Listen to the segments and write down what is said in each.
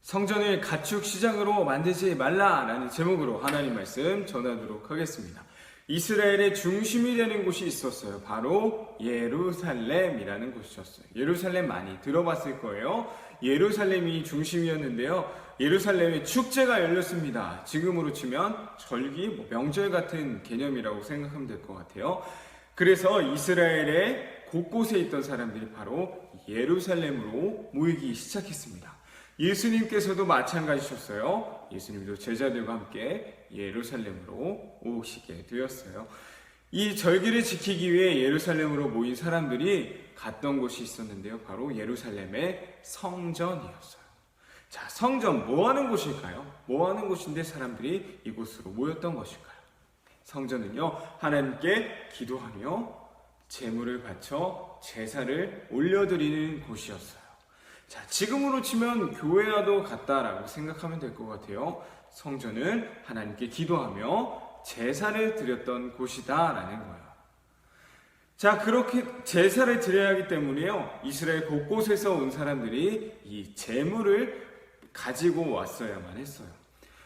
성전을 가축 시장으로 만들지 말라라는 제목으로 하나님 말씀 전하도록 하겠습니다. 이스라엘의 중심이 되는 곳이 있었어요. 바로 예루살렘이라는 곳이었어요. 예루살렘 많이 들어봤을 거예요. 예루살렘이 중심이었는데요. 예루살렘에 축제가 열렸습니다. 지금으로 치면 절기, 명절 같은 개념이라고 생각하면 될 것 같아요. 그래서 이스라엘의 곳곳에 있던 사람들이 바로 예루살렘으로 모이기 시작했습니다. 예수님께서도 마찬가지셨어요. 예수님도 제자들과 함께 예루살렘으로 오시게 되었어요. 이 절기를 지키기 위해 예루살렘으로 모인 사람들이 갔던 곳이 있었는데요. 바로 예루살렘의 성전이었어요. 자, 성전 뭐 하는 곳일까요? 뭐 하는 곳인데 사람들이 이곳으로 모였던 것일까요? 성전은요, 하나님께 기도하며 제물을 바쳐 제사를 올려드리는 곳이었어요. 자, 지금으로 치면 교회와도 같다라고 생각하면 될 것 같아요. 성전은 하나님께 기도하며 제사를 드렸던 곳이다라는 거예요. 자, 그렇게 제사를 드려야 하기 때문에요, 이스라엘 곳곳에서 온 사람들이 이 제물을 가지고 왔어야만 했어요.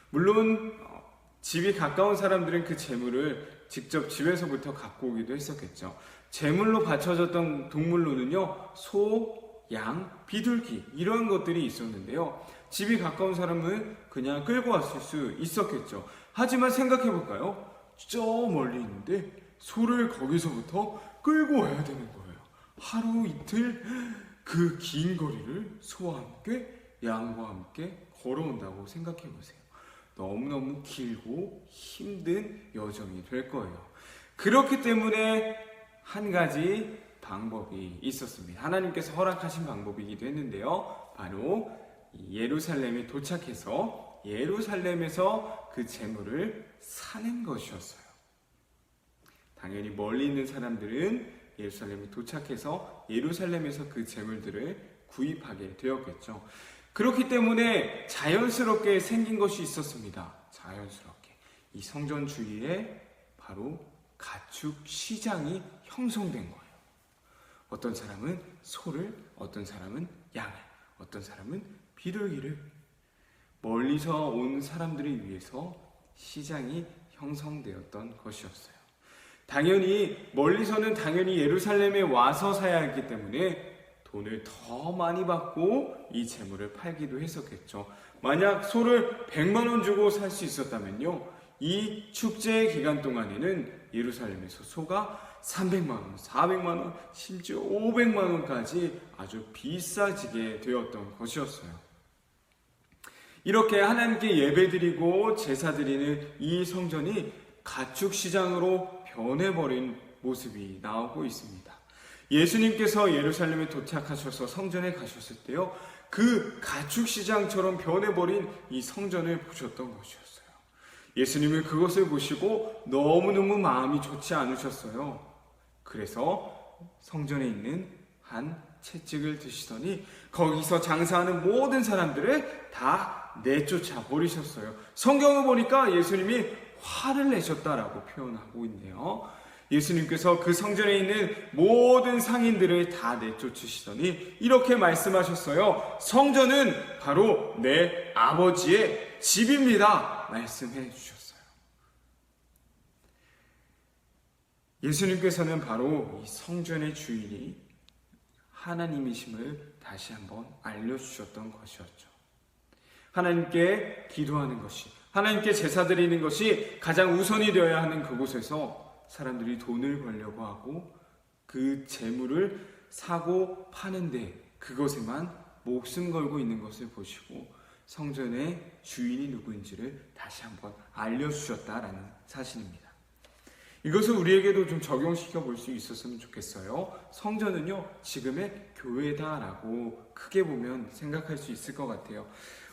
물론 집이 가까운 사람들은 그 제물을 직접 집에서부터 갖고 오기도 했었겠죠. 제물로 바쳐졌던 동물로는요, 소, 양, 비둘기 이런 것들이 있었는데요. 집이 가까운 사람은 그냥 끌고 왔을 수 있었겠죠. 하지만 생각해 볼까요? 저 멀리 있는데 소를 거기서부터 끌고 와야 되는 거예요. 하루 이틀 그 긴 거리를 소와 함께 양과 함께 걸어온다고 생각해 보세요. 너무너무 길고 힘든 여정이 될 거예요. 그렇기 때문에 한 가지 방법이 있었습니다. 하나님께서 허락하신 방법이기도 했는데요. 바로 예루살렘에 도착해서 예루살렘에서 그 제물을 사는 것이었어요. 당연히 멀리 있는 사람들은 예루살렘에 도착해서 예루살렘에서 그 제물들을 구입하게 되었겠죠. 그렇기 때문에 자연스럽게 생긴 것이 있었습니다. 자연스럽게. 이 성전 주위에 바로 가축 시장이 형성된 거예요. 어떤 사람은 소를, 어떤 사람은 양을, 어떤 사람은 비둘기를, 멀리서 온 사람들을 위해서 시장이 형성되었던 것이었어요. 당연히 멀리서는 당연히 예루살렘에 와서 사야 했기 때문에 돈을 더 많이 받고 이 재물을 팔기도 했었겠죠. 만약 소를 100만 원 주고 살 수 있었다면요, 이 축제 기간 동안에는 예루살렘에서 소가 300만 원, 400만 원, 심지어 500만 원까지 아주 비싸지게 되었던 것이었어요. 이렇게 하나님께 예배드리고 제사드리는 이 성전이 가축 시장으로 변해버린 모습이 나오고 있습니다. 예수님께서 예루살렘에 도착하셔서 성전에 가셨을 때요, 그 가축 시장처럼 변해버린 이 성전을 보셨던 것이었어요. 예수님은 그것을 보시고 너무너무 마음이 좋지 않으셨어요. 그래서 성전에 있는 한 채찍을 드시더니 거기서 장사하는 모든 사람들을 다 내쫓아 버리셨어요. 성경을 보니까 예수님이 화를 내셨다라고 표현하고 있네요. 예수님께서 그 성전에 있는 모든 상인들을 다 내쫓으시더니 이렇게 말씀하셨어요. 성전은 바로 내 아버지의 집입니다. 말씀해 주셨어요. 예수님께서는 바로 이 성전의 주인이 하나님이심을 다시 한번 알려주셨던 것이었죠. 하나님께 기도하는 것이, 하나님께 제사 드리는 것이 가장 우선이 되어야 하는 그곳에서 사람들이 돈을 벌려고 하고 그 재물을 사고 파는데 그것에만 목숨 걸고 있는 것을 보시고 성전의 주인이 누구인지를 다시 한번 알려주셨다라는 사실입니다. 이것을 우리에게도 좀 적용시켜 볼 수 있었으면 좋겠어요. 성전은요, 지금의 교회다라고 크게 보면 생각할 수 있을 것 같아요.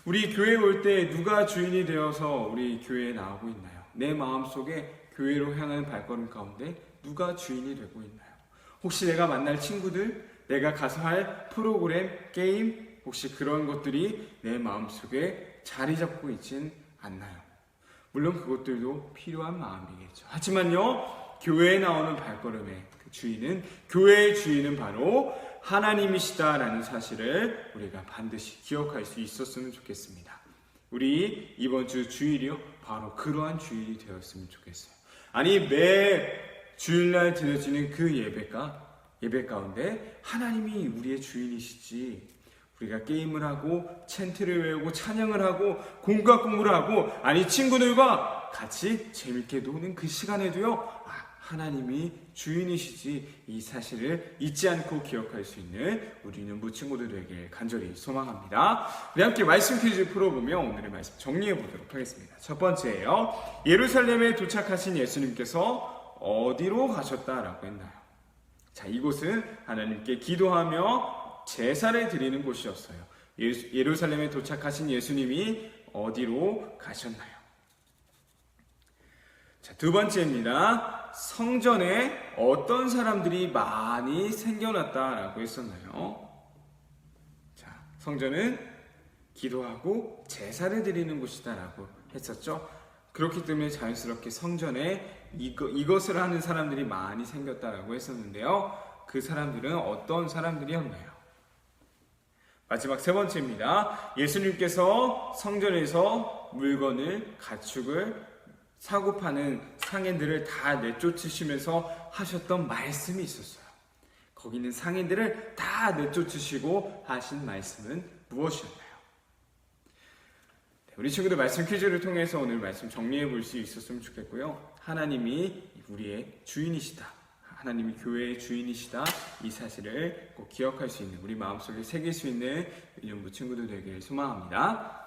우리 교회에 올 때 누가 주인이 되어서 우리 교회에 나오고 있나요? 내 마음속에 교회로 향하는 발걸음 가운데 누가 주인이 되고 있나요? 혹시 내가 만날 친구들, 내가 가서 할 프로그램, 게임, 혹시 그런 것들이 내 마음속에 자리 잡고 있진 않나요? 물론 그것들도 필요한 마음이겠죠. 하지만요, 교회에 나오는 발걸음의 그 주인은, 교회의 주인은 바로 하나님이시다라는 사실을 우리가 반드시 기억할 수 있었으면 좋겠습니다. 우리 이번 주 주일이요, 바로 그러한 주일이 되었으면 좋겠어요. 아니, 매 주일날 드려지는 그 예배 가운데 하나님이 우리의 주인이시지, 우리가 게임을 하고 챈트를 외우고 찬양을 하고 공과 공부를 하고, 아니 친구들과 같이 재밌게 노는 그 시간에도요, 하나님이 주인이시지, 이 사실을 잊지 않고 기억할 수 있는 우리 연부 친구들 되길 간절히 소망합니다. 우리 함께 말씀 퀴즈 풀어보며 오늘의 말씀 정리해 보도록 하겠습니다. 첫 번째예요. 예루살렘에 도착하신 예수님께서 어디로 가셨다라고 했나요? 자, 이곳은 하나님께 기도하며 제사를 드리는 곳이었어요. 예루살렘에 도착하신 예수님이 어디로 가셨나요? 자, 두 번째입니다. 성전에 어떤 사람들이 많이 생겨났다라고 했었나요? 자, 성전은 기도하고 제사를 드리는 곳이다라고 했었죠. 그렇기 때문에 자연스럽게 성전에 이것을 하는 사람들이 많이 생겼다라고 했었는데요. 그 사람들은 어떤 사람들이었나요? 마지막 세 번째입니다. 예수님께서 성전에서 물건을, 가축을 사고 파는 상인들을 다 내쫓으시면서 하셨던 말씀이 있었어요. 거기는 상인들을 다 내쫓으시고 하신 말씀은 무엇이었나요? 우리 친구들 말씀 퀴즈를 통해서 오늘 말씀 정리해 볼 수 있었으면 좋겠고요. 하나님이 우리의 주인이시다, 하나님이 교회의 주인이시다, 이 사실을 꼭 기억할 수 있는, 우리 마음속에 새길 수 있는 연부 친구들 되길 소망합니다.